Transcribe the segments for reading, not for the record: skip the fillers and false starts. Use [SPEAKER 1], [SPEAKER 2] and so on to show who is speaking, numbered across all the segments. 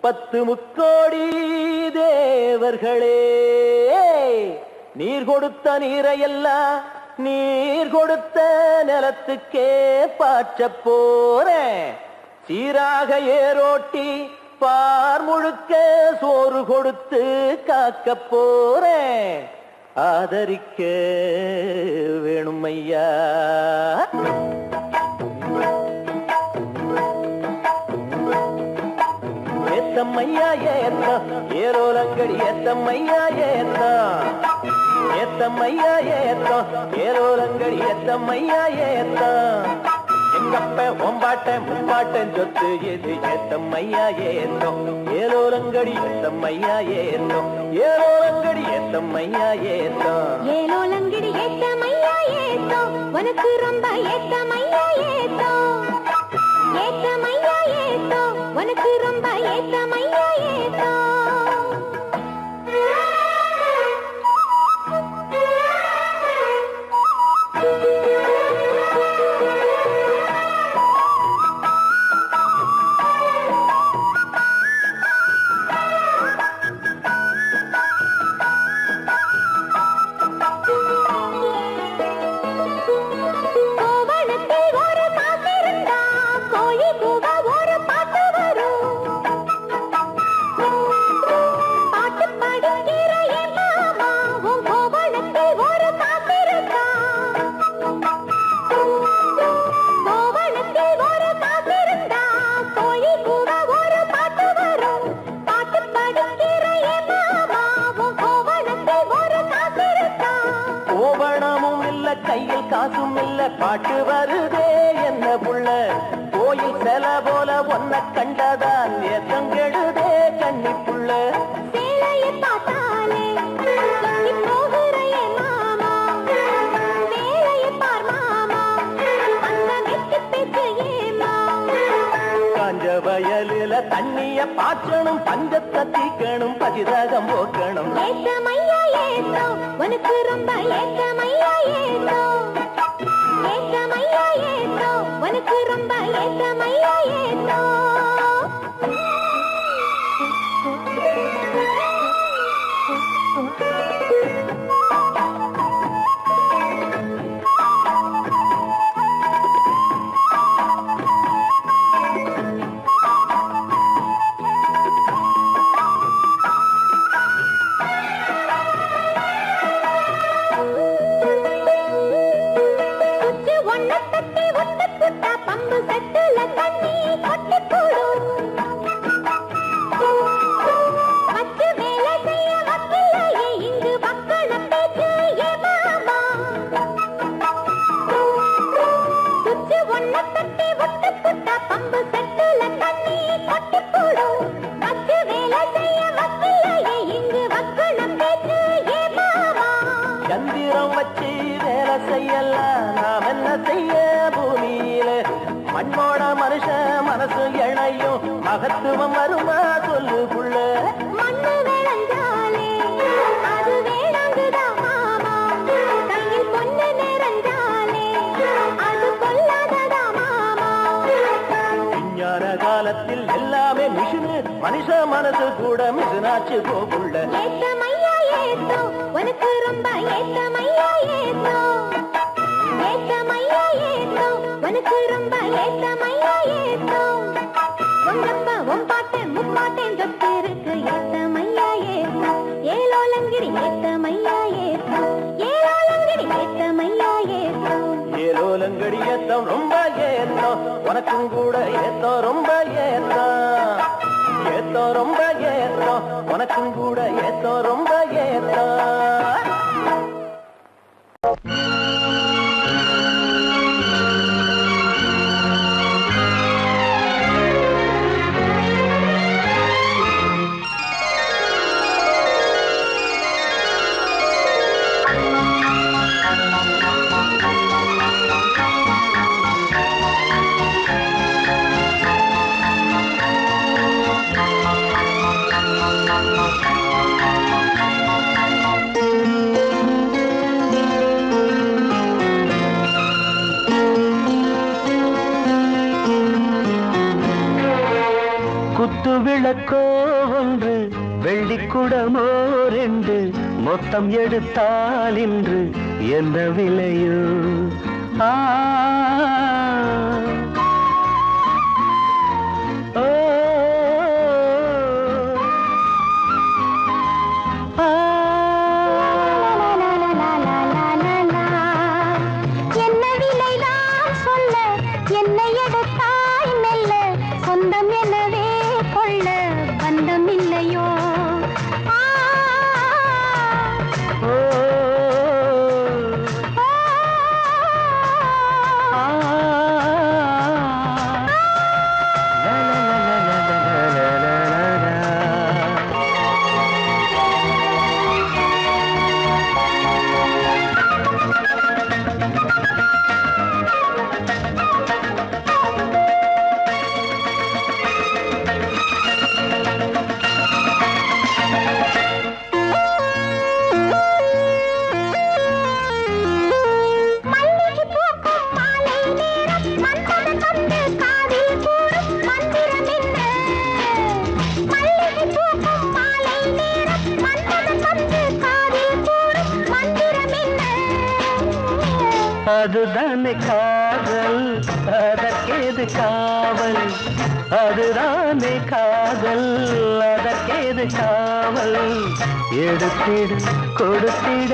[SPEAKER 1] முப்பத்து முக்கோடி தேவர்களே, நீர் கொடுத்த நீரையெல்லாம் நீர் கொடுத்த நிலத்துக்கே பாய்ச்ச போறேன். சீராக ஏரோட்டி பார் முழுக்க சோறு கொடுத்து காக்க போறேன். ஆதரிக்க வேணும் ஐயா. ஏத்தம்மையா ஏத்தம் ஏரோலங்கடி ஏத்தம்மையா ஏத்தம் ஏத்தம்மையா ஏத்தம் ஏரோலங்கடி ஏத்தம்மையா ஏத்தம். எங்கப்ப ஒம்பாட்ட முப்பாட்டன் சொத்து எது ஏத்தம்மையா ஏத்தம் ஏரோலங்கடி ஏத்தம்மையா ஏத்தம் ஏரோலங்கடி ஏத்தம்மையா ஏத்தம்
[SPEAKER 2] ஏரோலங்கடி ஏத்தம்மையா ஏத்தம் உனக்கு ரொம்ப ஏத்தம்மையா ஏத்தம் ஏத்தம்மையா ஏத்தம் உனக்கு ரொம்ப ஏத்தம்மையா ஏத்தம்.
[SPEAKER 1] கையில் காசும் இல்ல பாட்டு வருதே என்ன புள்ள, கோயில் செல போல ஒன்ன கண்டதான் ஏத்தங்கெடுதே கண்ணி புள்ள.
[SPEAKER 2] சேலையை பார்த்தாலே சொல்லி போகிறைய மாமா, வேலையை பார் மாமா, அந்த வெட்டி பேச்சு ஏமா.
[SPEAKER 1] காஞ்ச வயலில தண்ணிய பாய்ச்சணும், பஞ்சத்தை தீக்கணும், பதிரகம் போக்கணும்.
[SPEAKER 2] ஏத்தமையா ஏத்தம் உனக்கு ரொம்ப ஏத்தமையா ஏத்தம் ஏத்தமையா ஏத்தம் உனக்கு ரொம்ப ஏத்தமையா ஏத்தம். பம்பு சட்டுல தண்ணி கொட்டி போடும், வச்சு வேலை செய்ய வக்கில்லையே இங்கு வக்கண பேச்சு ஏமாமா. சுச்சு ஒன்ன தட்டி ஒட்டு புட்டா பம்பு சட்டுல தண்ணி கொட்டி போடும், வச்சு வேலை செய்ய வக்கில்லையே இங்கு வக்கண பேச்சு ஏமாமா.
[SPEAKER 1] சந்திரம் வச்சு வேலை செய்யலாம், நாம் என்ன செய்ய பூமியில மண்ணோட மனுஷ மனசு இணையும், மகத்துவம் வருமா சொல்லு புள்ள.
[SPEAKER 2] மண்ணு விளைஞ்சாலே அது வேளாங்குதா மாமா, கையில் பொண்ணு நிறைஞ்சாலே அது கொல்லாததா மாமா.
[SPEAKER 1] விஞ்ஞான காலத்தில் எல்லாமே மிஷினு, மனுஷ மனசு கூட மிஷினாச்சு போகுள்ள.
[SPEAKER 2] ஏத்தமையா ஏத்தம் உனக்கு ரொம்ப ஏத்தமையா ஏத்தம் ஏத்தமையா ஏத்தம் உனக்கு ரொம்ப ஏத்தமையா ஏத்தம். உங்கப்பா உம்பாட்டன் முப்பாட்டன் சொத்து இருக்கு ஏத்தமையா ஏத்தம் ஏலோலங்கிரி ஏத்தமையா ஏத்தம் ஏலோலங்கிரி ஏத்தமையா ஏத்தம்
[SPEAKER 1] ஏலோலங்கடி ஏத்தம் ரொம்ப ஏத்தம் உனக்கும் கூட ஏத்தம் ரொம்ப ஏத்தம் ஏத்தம் ரொம்ப ஏத்தம் உனக்கும் கூட ஏத்தம் ரொம்ப ஏத்தம். விளக்கோ வெள்ளிக்குடமோ ரெண்டு மொத்தம் எடுத்தால் இன்று என்ன விலையோ? ஆ அதுதானே காதல், அதற்கேது காவல்? அதுதானே காதல், அதற்கேது காவல்? எடுத்திடு கொடுத்திட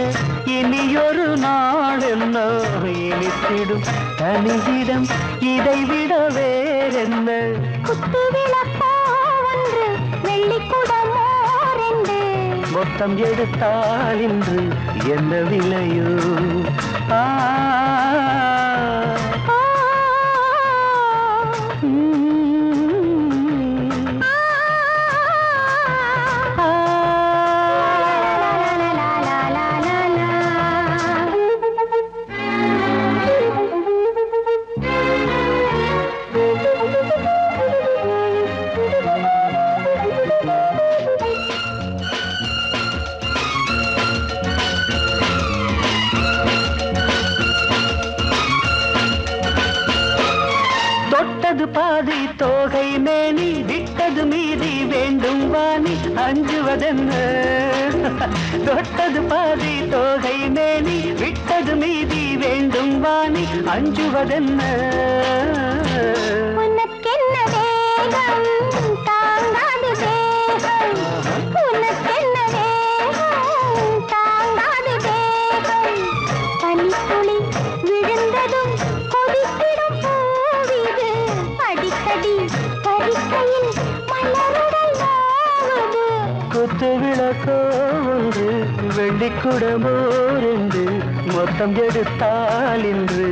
[SPEAKER 1] இனியொரு நாள் என்ன இனித்திடும் தனியிடம் இதைவிட வேறென்ன? குத்து விளக்கோ ஒன்று வெள்ளிக்குடமோ ரெண்டு மொத்தம் எடுத்தால் இன்று என்ன விலையோ? ஆ பாதி தோகை மேனி விட்டது மீதி வேண்டும் வாணி அஞ்சுவதென்ன? தொட்டது பாதி தோகை மேனி விட்டது மீதி வேண்டும் வாணி அஞ்சுவதென்ன? உனக்கென்ன வேகம் தாங்காது தேகம், உனக்கென்ன வேகம் தாங்காது தேகம், பனித்துளி விழுந்ததும் கொதித்திடும் பூவிது அடிக்கடி பறிக்கையில் மலருடல் ஆவது. குத்து விளக்கோ ஒன்று வெள்ளிக்குடமோ ரெண்டு மொத்தம் எடுத்தால் இன்று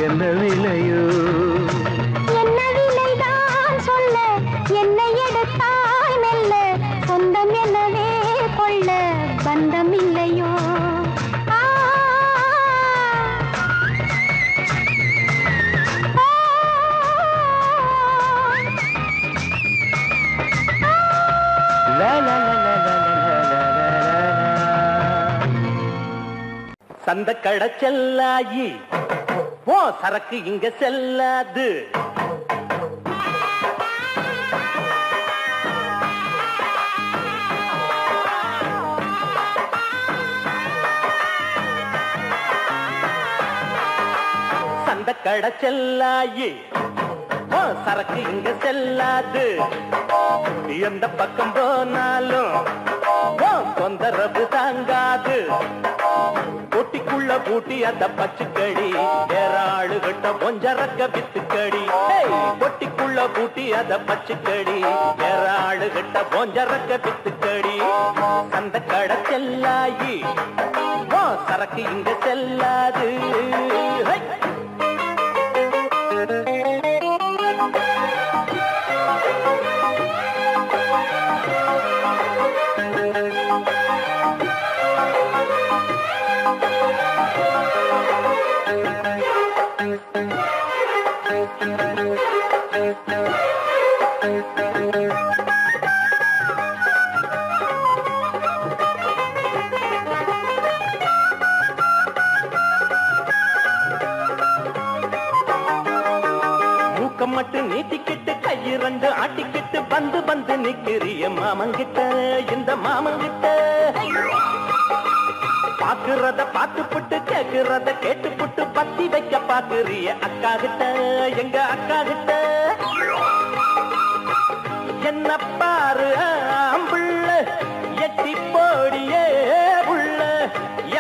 [SPEAKER 1] என்ன விலையோ? என்ன விலைதான் சொல்ல, என்னை எடுத்தாய் மெல்ல, சொந்தம் எனவே கொள்ள பந்தம் இல்லையோ? சந்த கடை செல்லாயி போ சரக்கு இங்க செல்லாது. சந்த கடை செல்லாயி போ சரக்கு இங்க செல்லாது. எந்த பக்கம் போனாலும் தொந்தரவு தாங்காது. பொட்டிக்குள்ள பூட்டி அந்த பச்சுக்கடி வேற ஆளுகிட்ட பொஞ்சரக்க வித்துக்கடி. பொட்டிக்குள்ள பூட்டி அந்த பச்சுக்கடி வேற ஆளுகிட்ட பொஞ்சரக்க வித்துக்கடி. அந்த கடை செல்லாயி சரக்கு இங்க செல்லாது. மூக்கம் மட்டும் நீட்டிக்கிட்டு கையிரண்டு ஆட்டிக்கிட்டு வந்து நிக்கிறிய மாமங்கிட்ட இந்த மாமங்கிட்ட பாக்குறத பார்த்துப்புட்டு கேக்குறத கேட்டுப்புட்டு பத்தி வைக்க பாக்குறிய அக்கா கிட்ட எங்க அக்கா கிட்ட என்ன பாரு ஆம்புள்ள எட்டி போடியே உள்ள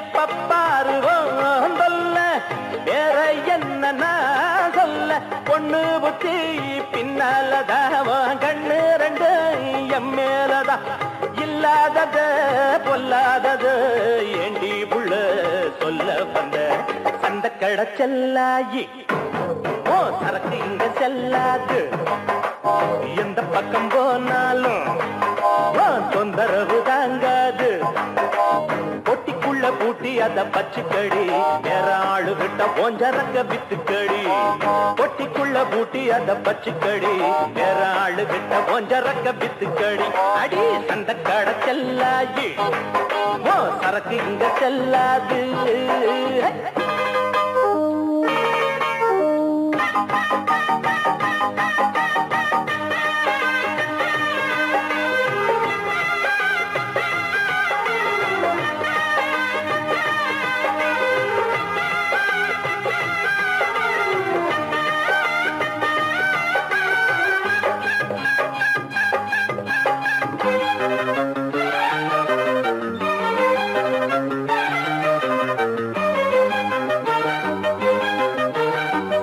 [SPEAKER 1] எப்ப பாரு சொல்ல வேற என்ன சொல்ல பொண்ணு புத்தி பின்னாலதான் கண்ணு ரெண்டு எம் மேலதா இல்லாதது பொல்லாதது ஏண்டி புள்ள சொல்ல வந்த சந்த கடை செல்லாயி ஓ சரக்கு இங்க செல்லாது எந்த பக்கம் போனாலும் தொந்தரவு தாங்காது பொட்டிக்குள்ள பூட்டி அத பச்சுக்கடி வேற ஆளு விட்ட ஓஞ்சரக்க வித்துக்கடி பொட்டிக்குள்ள பூட்டி அத பச்சுக்கடி வேற ஆளு விட்ட ஓஞ்சரக்க வித்துக்கடி அடி சந்த கடை செல்லாயி ஓ சரக்கு இங்க செல்லாது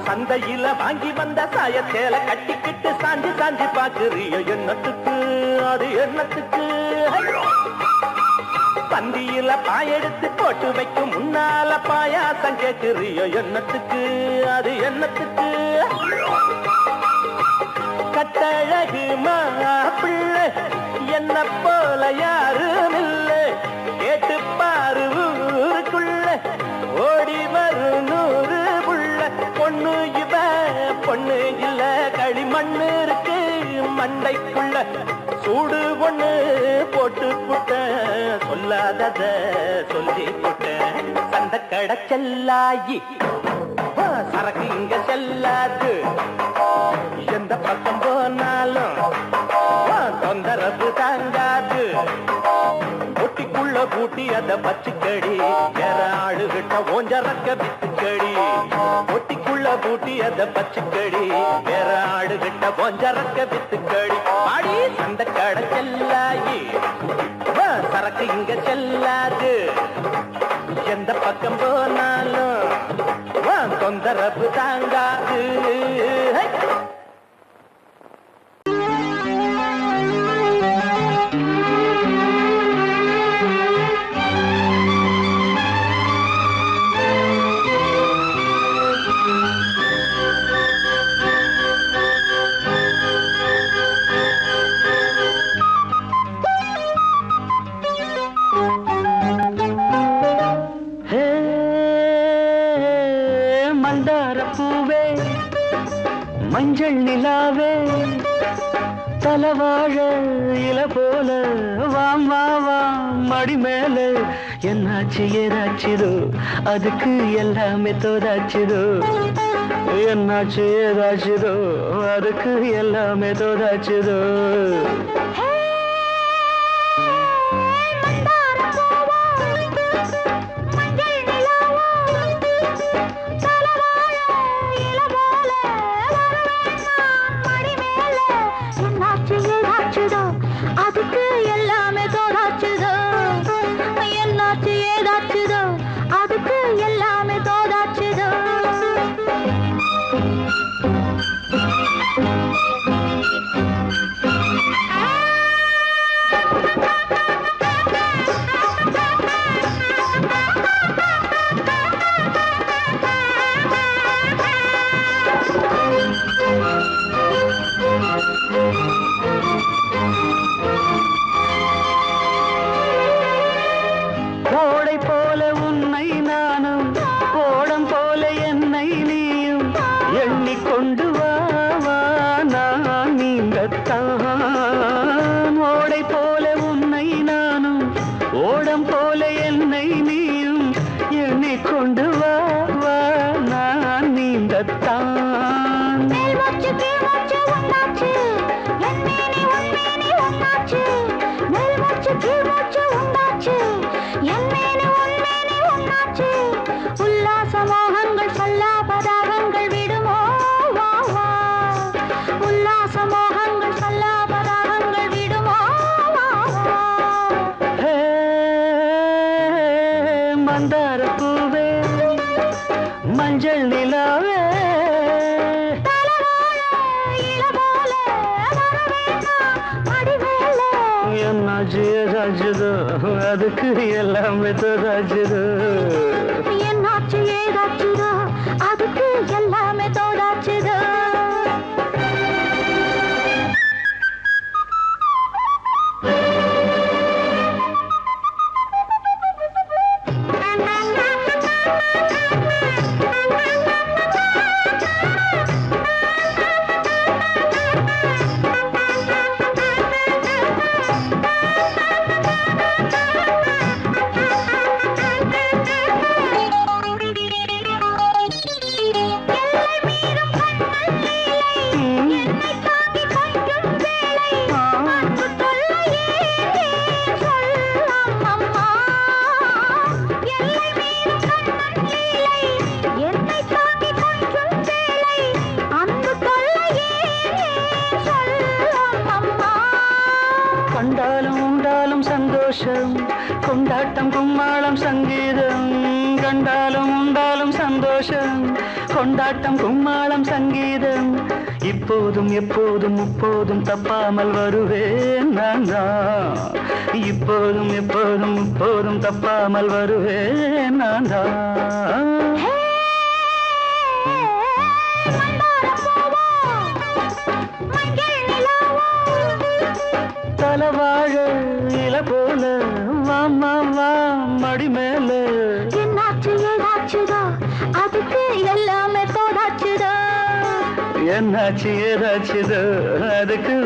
[SPEAKER 1] சந்தையில வாங்கி வந்த சாயத்தேல கட்டிக்கிட்டு சாஞ்சி சாஞ்சி பாக்குறிய எண்ணத்துக்கு அது எண்ணத்துக்கு பந்தியில பாயெடுத்து போட்டு வைக்கும் முன்னால பாயாசம் கேக்குறிய எண்ணத்துக்கு அது எண்ணத்துக்கு கட்டழகு மாப்பிள்ளை என்ன போல யாரும் இல்லை கேட்டு பாரு ஊருக்குள்ள ஓடி வரும் 100 புள்ள பொண்ணு இவ பொண்ணு இல்ல களிமண்ணு இருக்கு மண்டைக்குள்ள சூடு ஒண்ணு போட்டு புட்ட சொல்லாதத சொல்லி புட்ட சந்த கடை செல்லாயி சரக்கு இங்க செல்லாது எந்த பக்கம் போனாலும் தொந்தரவு தாங்காது பொட்டிக்குள்ள பூட்டி அத பச்சுக்கடி வேற ஆளு விட்ட ஓஞ்சரக்க வித்துக்கடி பொட்டிக்குள்ள பூட்டி அத பச்சுக்கடி வேற ஆளு விட்ட ஓஞ்சரக்க வித்துக்கடி பாடி சந்த கடை செல்லாயி சரக்கு இங்க செல்லாது எந்த பக்கம் போனாலும் தொந்தரவு தாங்காது மஞ்சள் நிலாவே தலவாழ இல போல வாம் வா வாம் மடி மேல என்னாச்சு ஏதாச்சுதோ அதுக்கு எல்லாமே தோதாச்சுதோ என்னாச்சு ஏதாச்சுதோ அதுக்கு எல்லாமே தோதாச்சுதோ
[SPEAKER 2] Ah!
[SPEAKER 1] மந்தார பூவே மஞ்சள் நிலாவே என்னாச்சு ஏதாச்சுதோ அதுக்கு எல்லாமே தோதாச்சுதோ
[SPEAKER 2] என்னாச்சு ஏதாச்சுதோ அதுக்கு எல்லாமே தோதாச்சுதோ
[SPEAKER 1] கொண்டாட்டம் கும்மாளம் சங்கீதம் கண்டாலும் உண்டாலும் சந்தோஷம் கொண்டாட்டம் கும்மாளம் சங்கீதம் இப்போதும் எப்போதும் முப்போதும் தப்பாமல் வருவேன் நான் தான் இப்போதும் எப்போதும் முப்போதும் தப்பாமல் வருவேன் நான் தான் தலவாழ இல போல வாமா வா மடி மேல
[SPEAKER 2] என்னாச்சு ஏதாச்சுதோ அதுக்கு எல்லாமே தோதாச்சுதோ
[SPEAKER 1] என்னாச்சு ஏதாச்சுதோ அதுக்கு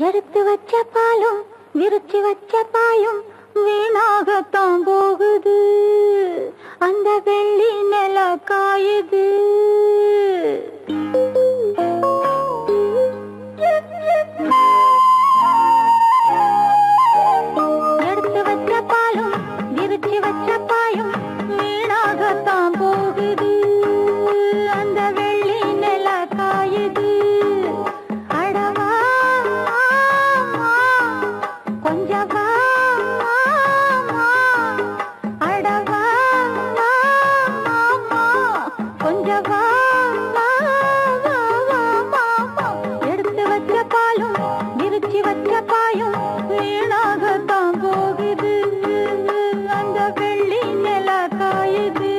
[SPEAKER 2] எடுத்து வச்ச பாலும் விரிச்சு வச்ச பாயும் வீணாகத்தான் போகுது அந்த வெள்ளி நில காயுது எடுத்து வச்ச பாலும் விரிச்சு வச்ச பாயும் வீணாகத்தான் போகுது அந்த வெள்ளி நில காயுது அடவா கொஞ்சவா அடவா கொஞ்சவா எடுத்து வச்ச பாலும் விரிச்சு வச்ச பாயும் வீணாகத்தான் போகுது அந்த வெள்ளி நில காயுது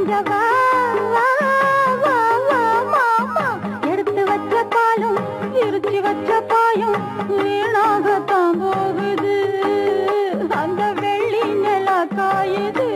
[SPEAKER 2] கொஞ்சம் வா வா வா வா மாமா எடுத்து வச்ச பாலும் இருச்சி வச்ச பாயும் வீணாகத்தான் போகுது அந்த வெள்ளி நில காயுது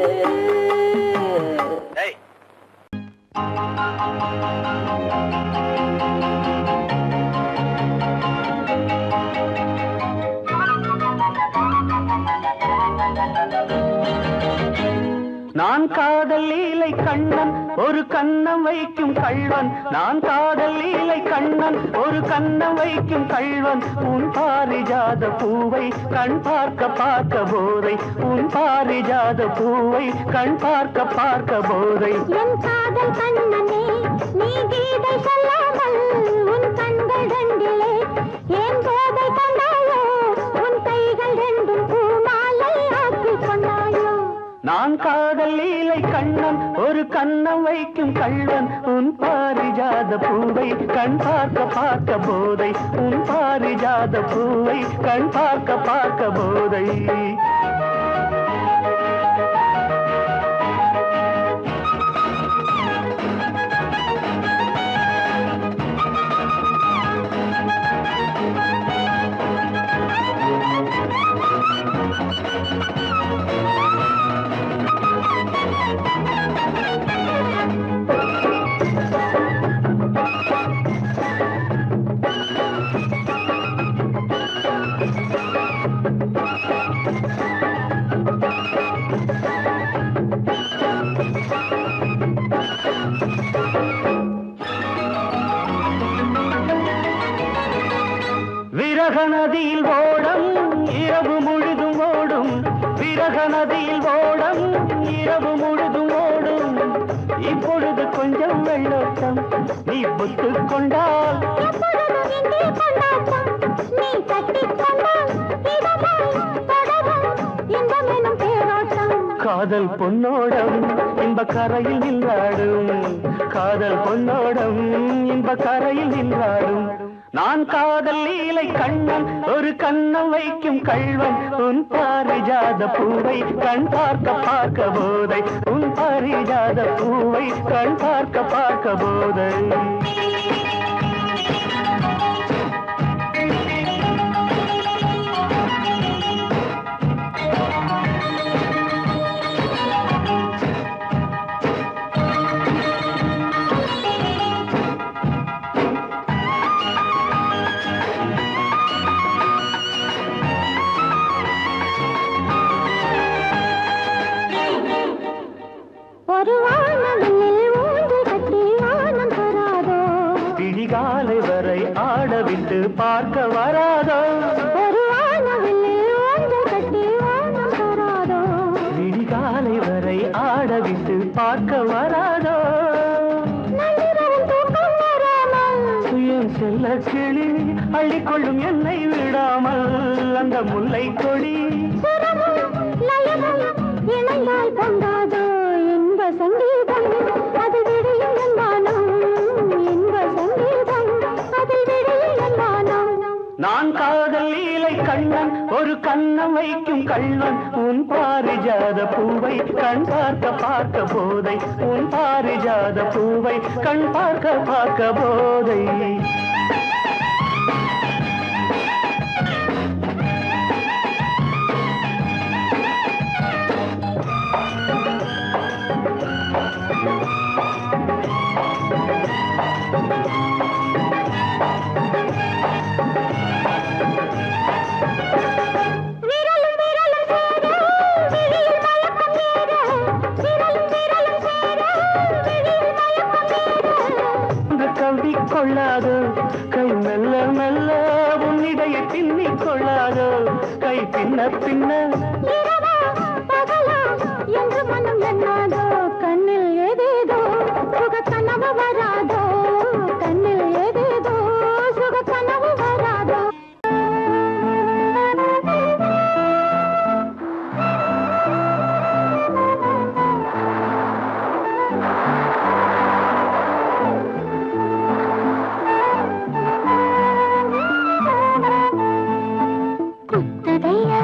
[SPEAKER 1] நான் காதல் லீலை கண்ணன் ஒரு கண்ணம் வைக்கும் கள்வன் நான் காதல் லீலை கண்ணன் ஒரு கண்ணம் வைக்கும் கள்வன் உன் பாரிஜாத பூவை கண் பார்க்க பார்க்க போதை உன் பாரிஜாத பூவை கண் பார்க்க பார்க்க போதை
[SPEAKER 2] என் காதல் கண்ணனே நீ கீதை சொல்லாமல் உன் கண்கள் ரெண்டிலே என் போதை கொண்டாயோ உன் கைகள் ரெண்டும் பூமாலை ஆக்கி கொண்டாயோ
[SPEAKER 1] நான் காதல் லீலை கண்ணன் ஒரு கண்ணம் வைக்கும் கள்வன் உன் பாரிஜாத பூவை கண் பார்க்க பார்க்க போதை உன் பாரிஜாத பூவை கண் பார்க்க பார்க்க போதை விரக நதியில் ஓடம் இரவு முழுதும் ஓடும் விரக நதியில் ஓடம் இரவு முழுதும் ஓடும் இப்பொழுது கொஞ்சம் வெள்ளோட்டம் நீ புத்துக் கொண்டால்
[SPEAKER 2] நீ கட்டிக் கொண்டால் இன்பமெனும் பேரோட்டம்
[SPEAKER 1] காதல் பொன்னோடம் இன்ப கரையில் நின்றாடும் காதல் பொன்னோடம் இன்ப கரையில் நின்றாடும் நான் காதல் லீலை கண்ணன் ஒரு கண்ணம் வைக்கும் கள்வன் உன் பாரிஜாத பூவை கண் பார்க்க பார்க்க போதை உன் பாரிஜாத பூவை கண் பார்க்க பார்க்க போதை
[SPEAKER 2] ஒரு வானவில் ஊன்று கட்டி வானம் தராதோ
[SPEAKER 1] பிடிகாலை வரை ஆடவிட்டு பார்க்க வராதோ
[SPEAKER 2] ஒரு வானவில் ஊன்று கட்டி வானம் தராதோ
[SPEAKER 1] விடிகாலை வரை ஆடவிட்டு பார்க்க வராதோ
[SPEAKER 2] நள்ளிரவில் தூக்கம் வராமல்
[SPEAKER 1] சுயம் செல்ல கிளி அள்ளிக்கொள்ளும் என்னை விடாமல் அந்த முல்லை கொடி
[SPEAKER 2] சுரமும் லயமும் இணைந்தால் கொண்டாதோ இன்ப சங்கீதம் அது விடியும் என் வானம் இன்ப சங்கீதம் அதில் விடியும் என் வானம்
[SPEAKER 1] நான் காதல் லீலை கண்ணன் ஒரு கண்ணம் வைக்கும் கள்வன் உன் பாரிஜாத பூவை கண் பார்க்க பார்க்க போதை உன் பாரிஜாத பூவை கண் பார்க்க பார்க்க போதை கொள்ளாதோ கை மெல்ல மெல்ல உன்னிடையை பின்னிக் கொள்ளாதோ கை பின்ன பின்ன
[SPEAKER 2] இரவா பகலா என்று மனம் எண்ணாதோ கண்ணில் ஏதேதோ சுகக்கனவு வராதோ கண்ணில் ஏதேதோ சுகக்கனவு வராதோ குத்ததையா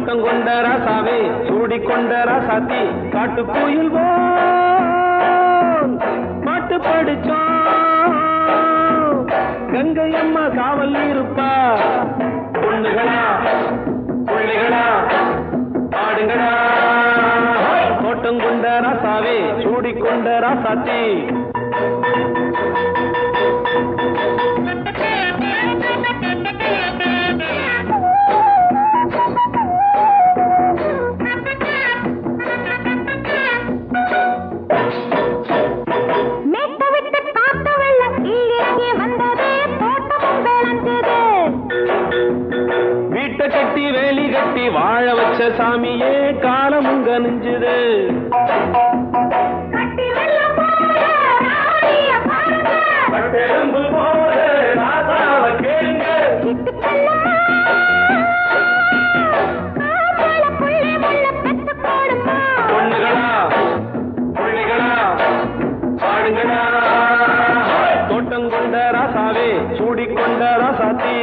[SPEAKER 1] தோட்டம் கொண்ட ராசாவே சூடிக்கொண்ட ராசாத்தி காட்டு கோயில் பாட்டு படிச்சோம் கங்கை அம்மா காவல் இருப்பா பொண்ணுகளா பிள்ளைகளா ஆடுங்களா தோட்டம் கொண்ட ராசாவே சூடிக்கொண்ட ராசாத்தி கட்டி வேலி கட்டி வாழ வச்ச சாமியே காலமும் கனிஞ்சுது பொண்ணுகளா பிள்ளைகளா பாடுங்களா தோட்டம் கொண்ட ராசாவே சூடிக்கொண்ட ராசாத்தி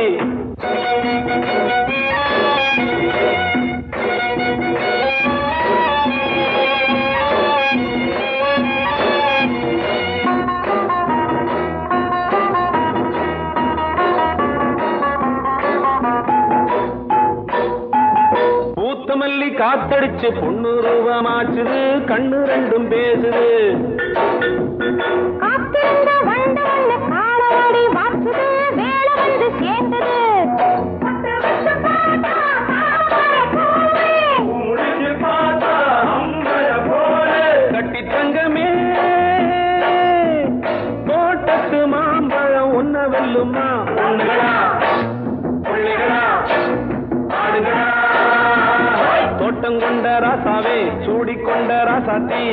[SPEAKER 1] மல்லி காத்தடிச்சு பொண்ணு ரூபமாச்சுது கண்ணு ரெண்டும் பேசுது கட்டி தங்கமே தோட்டத்து மாம்பழம் ஒன்ன வெல்லுமா பொண்ணுகளா பிள்ளைகளா ஆடுகளா தோட்டம் கொண்ட ராசாவே சூடிக்கொண்ட ராசாத்தி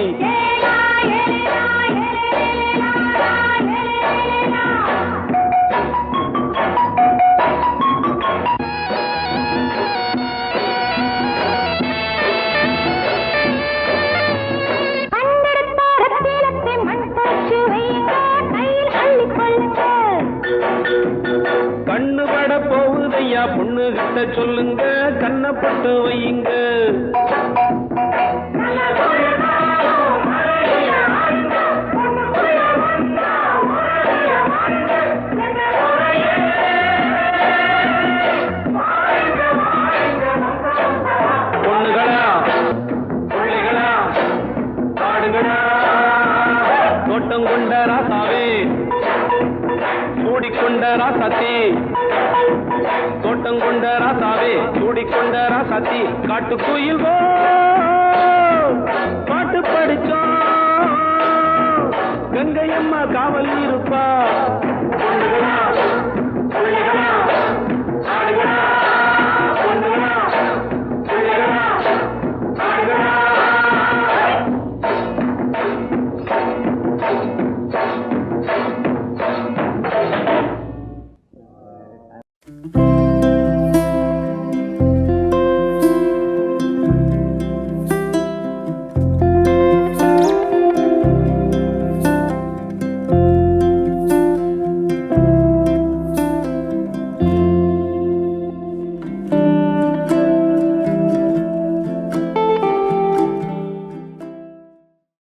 [SPEAKER 1] கண்ணு பட போகுதையா பொண்ணு கிட்ட சொல்லுங்க கண்ணப்பட்டு வையுங்க பொண்ணுகளா பிள்ளைகளா பாடுங்களா தோட்டம் கொண்ட ராசாவே சூடிக்கொண்ட ராசாத்தி தோட்டம் கொண்ட ராசாவே சூடிக்கொண்ட ராசாத்தி காட்டு கோயில் பாட்டு படிச்சோம் கங்கை அம்மா காவல் இருப்பா பொண்ணுகளா பிள்ளைகளா